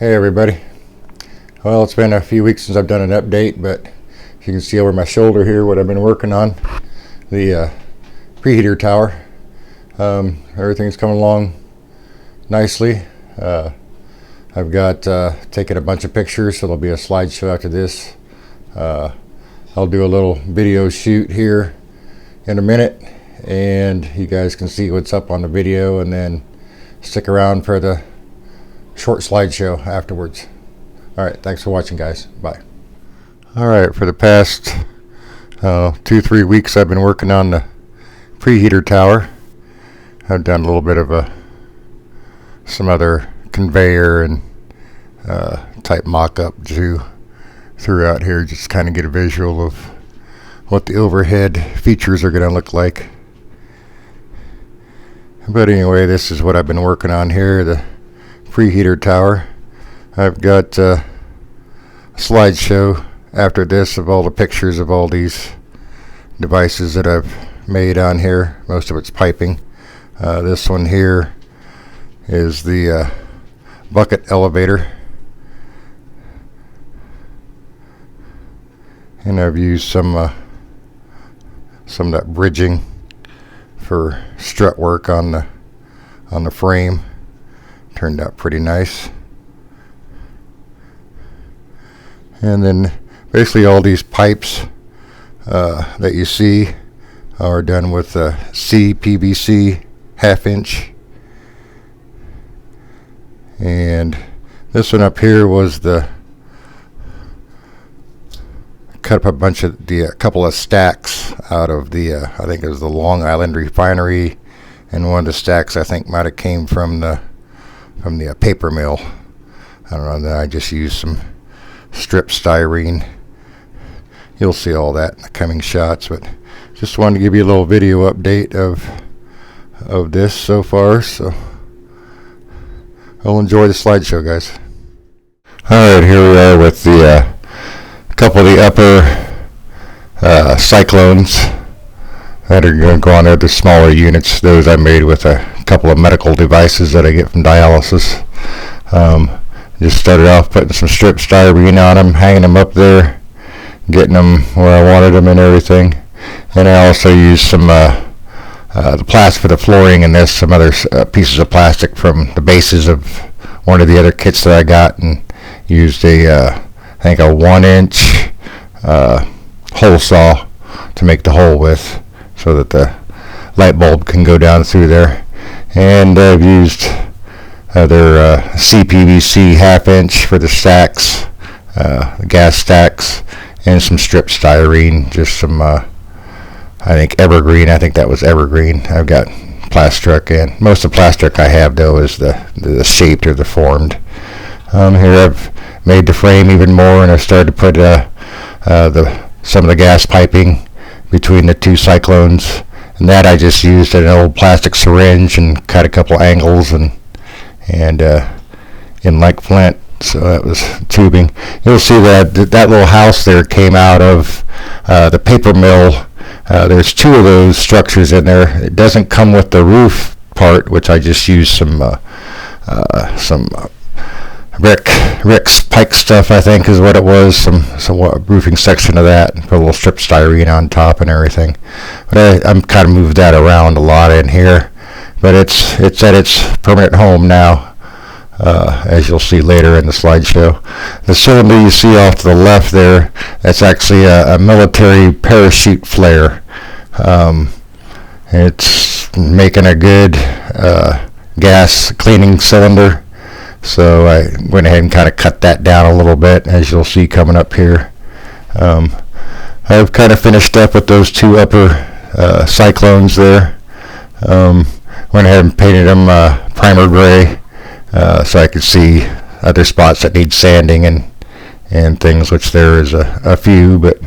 Hey everybody. Well, it's been a few weeks since I've done an update, but you can see over my shoulder here what I've been working on. The Preheater Tower. Everything's coming along nicely. I've got taken a bunch of pictures, so there'll be a slideshow after this. I'll do a little video shoot here in a minute, and you guys can see what's up on the video, and then stick around for the short slideshow afterwards. Alright, thanks for watching, guys. Bye. Alright, for the past 2-3 weeks I've been working on the Preheater Tower. I've done a little bit of some other conveyor and type mock-up throughout here, just kind of get a visual of what the overhead features are going to look like. But anyway, this is what I've been working on here, the Preheater Tower. I've got a slideshow after this of all the pictures of all these devices that I've made on here. Most of it's piping. This one here is the bucket elevator, and I've used some of that bridging for strut work on the frame. Turned out pretty nice. And then basically all these pipes that you see are done with CPVC 1/2 inch. And this one up here was cut up a couple of stacks out of the I think it was the Long Island refinery, and one of the stacks I think might have came from the paper mill. I don't know, then I just used some strip styrene. You'll see all that in the coming shots, but just wanted to give you a little video update of this so far, so I'll enjoy the slideshow, guys. Alright, here we are with the couple of the upper cyclones that are going to go on there, the smaller units. Those I made with a couple of medical devices that I get from dialysis. Just started off putting some strip styrene on them, hanging them up there, getting them where I wanted them and everything. And I also used some the plastic for the flooring, and there's some other pieces of plastic from the bases of one of the other kits that I got, and used I think a 1-inch hole saw to make the hole with, so that the light bulb can go down through there. And I've used their CPVC 1/2 inch for the stacks, gas stacks, and some strip styrene, just some I think evergreen. I think that was evergreen. I've got plastic, and most of the plastic I have though is the shaped or the formed. Here I've made the frame even more, and I've started to put some of the gas piping between the two cyclones, and that I just used an old plastic syringe and cut a couple angles and in like flint, so that was tubing. You'll see that little house there came out of the paper mill. There's 2 of those structures in there. It doesn't come with the roof part, which I just used some Rick's Pike stuff, I think is what it was, some roofing section of that, and put a little strip styrene on top and everything. But I'm kind of moved that around a lot in here, but it's at its permanent home now, as you'll see later in the slideshow. The cylinder you see off to the left there, that's actually a military parachute flare. It's making a good gas cleaning cylinder, so I went ahead and kind of cut that down a little bit, as you'll see coming up here. I've kind of finished up with those 2 upper cyclones there. Went ahead and painted them primer gray, so I could see other spots that need sanding and things, which there is a few, but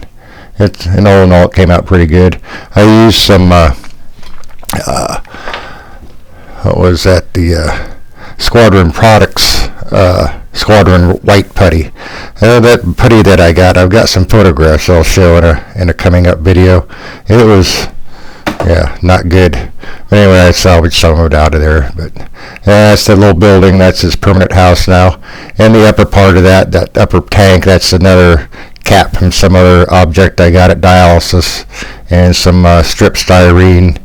in all it came out pretty good. I used some what was that, the Squadron Products Squadron white putty. That putty that I got, I've got some photographs I'll show in a coming up video. It was Yeah, not good. But anyway, I salvaged some of it out of there. But that's the little building. That's his permanent house now. And the upper part of that upper tank, that's another cap from some other object I got at dialysis, and some strip styrene,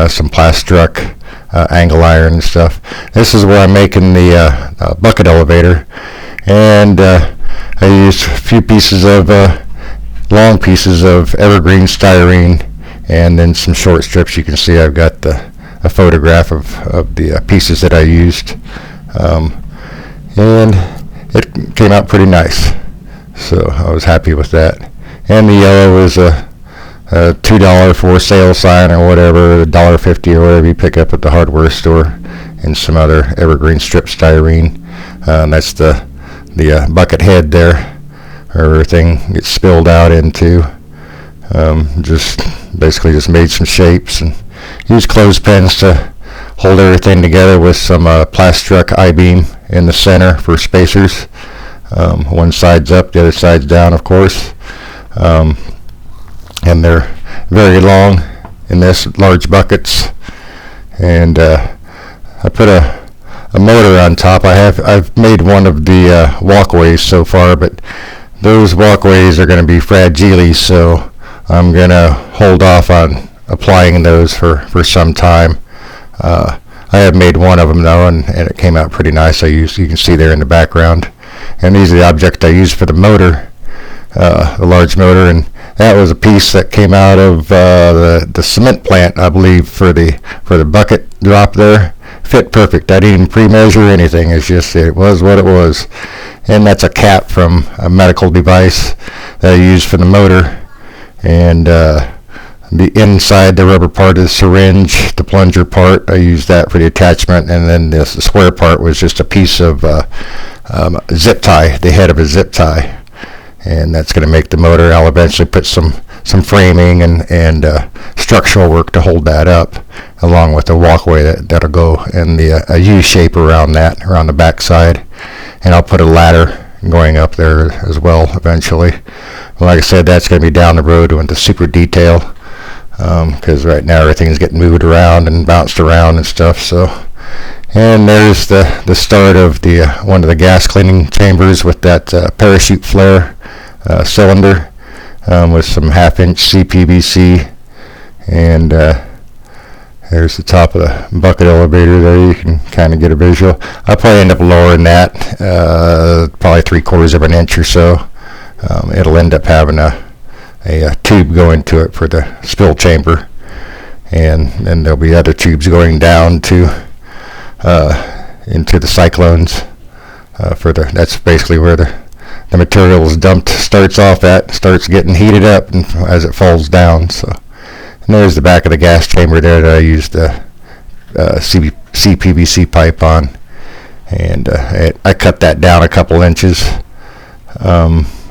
some plastruck, angle iron and stuff. This is where I'm making the bucket elevator, and I used a few pieces of long pieces of evergreen styrene, and then some short strips. You can see I've got a photograph of the pieces that I used, and it came out pretty nice. So I was happy with that. And the yellow is a $2 for sale sign or whatever, $1.50 or whatever you pick up at the hardware store, and some other evergreen strip styrene. That's the bucket head there, where everything gets spilled out into. Just basically just made some shapes and used clothespins to hold everything together with some plastruck I-beam in the center for spacers. One side's up, the other side's down, of course. And they're very long in this, large buckets. And I put a motor on top. I've made one of the walkways so far, but those walkways are going to be fragile, so I'm going to hold off on applying those for some time. I have made one of them though, and it came out pretty nice. You can see there in the background. And these are the objects I used for the motor, the large motor, and that was a piece that came out of the cement plant, I believe, for the bucket drop there. Fit perfect. I didn't even pre-measure anything. It's just it was what it was. And that's a cap from a medical device that I used for the motor. And the inside, the rubber part of the syringe, the plunger part, I used that for the attachment. And then the square part was just a piece of zip tie, the head of a zip tie. And that's going to make the motor. I'll eventually put some framing and structural work to hold that up, along with the walkway that'll go, and a U shape around the back side. And I'll put a ladder going up there as well eventually. Like I said, that's going to be down the road with the super detail, because right now everything's getting moved around and bounced around and stuff. So, and there's the start of one of the gas cleaning chambers with that parachute flare cylinder, with some 1/2-inch CPVC, and there's the top of the bucket elevator there. You can kind of get a visual. I'll probably end up lowering that, probably 3/4 of an inch or so. It'll end up having a tube going to it for the spill chamber, and then there'll be other tubes going down to into the cyclones. That's basically where the material is dumped, starts getting heated up and as it falls down. So, and there's the back of the gas chamber there that I used the CPVC pipe on, and I cut that down a couple inches.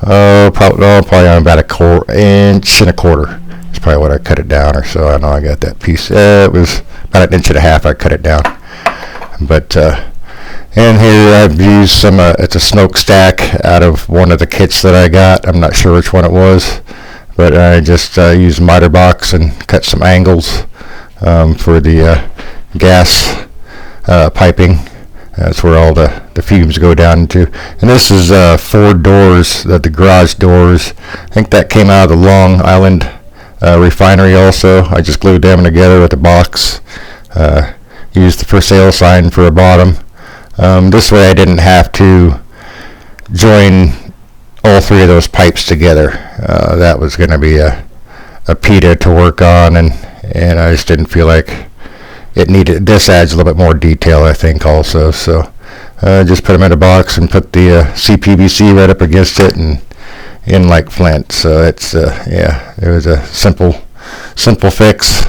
Probably on about 1/4 inch and a quarter. That's probably what I cut it down, or so. I know I got that piece. It was about 1.5 inches I cut it down. But and here I've used some. It's a smokestack out of one of the kits that I got. I'm not sure which one it was, but I just used miter box and cut some angles for the gas piping. That's where all the fumes go down into. And this is 4 doors, the garage doors. I think that came out of the Long Island refinery also. I just glued them together with a box. Used the for sale sign for a bottom. This way I didn't have to join all 3 of those pipes together. That was going to be a PETA to work on, and I just didn't feel like it needed. This adds a little bit more detail, I think, also. So just put them in a box and put the CPVC right up against it and in like flint. So it's it was a simple fix,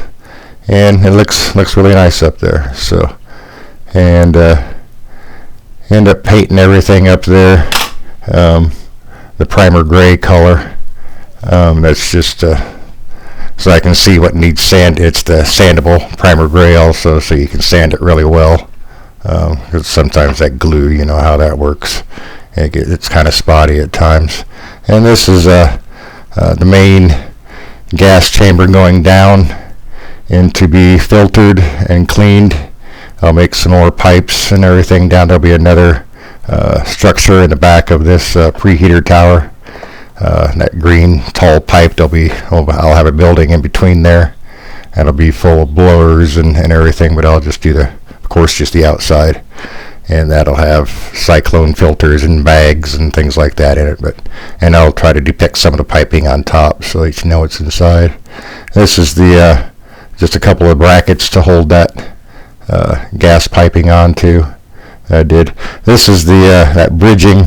and it looks really nice up there. So, and end up painting everything up there the primer gray color. That's just so I can see what needs sand. It's the sandable primer gray also, so you can sand it really well. Because sometimes that glue, you know how that works. It's kind of spotty at times. And this is the main gas chamber going down and to be filtered and cleaned. I'll make some more pipes and everything down. There'll be another structure in the back of this preheater tower. That green tall pipe, I'll have a building in between there. That'll be full of blowers and everything, but I'll just do of course, just the outside. And that'll have cyclone filters and bags and things like that in it. And I'll try to depict some of the piping on top so that you know what's inside. This is just a couple of brackets to hold that gas piping onto. I did. This is that bridging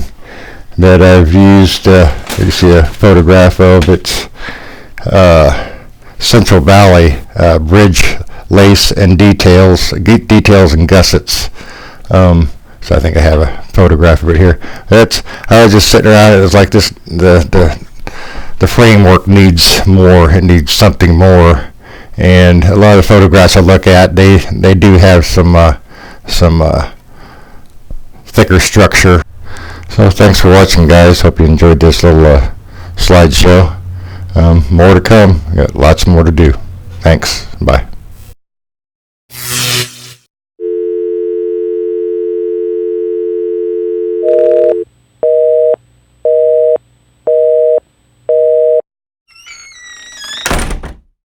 that I've used. You see a photograph of it's Central Valley bridge lace and details and gussets. So I think I have a photograph of it here. I was just sitting around. It was like this. The framework needs more. It needs something more. And a lot of the photographs I look at, they do have some thicker structure. So thanks for watching, guys. Hope you enjoyed this little slideshow. More to come. Got lots more to do. Thanks. Bye.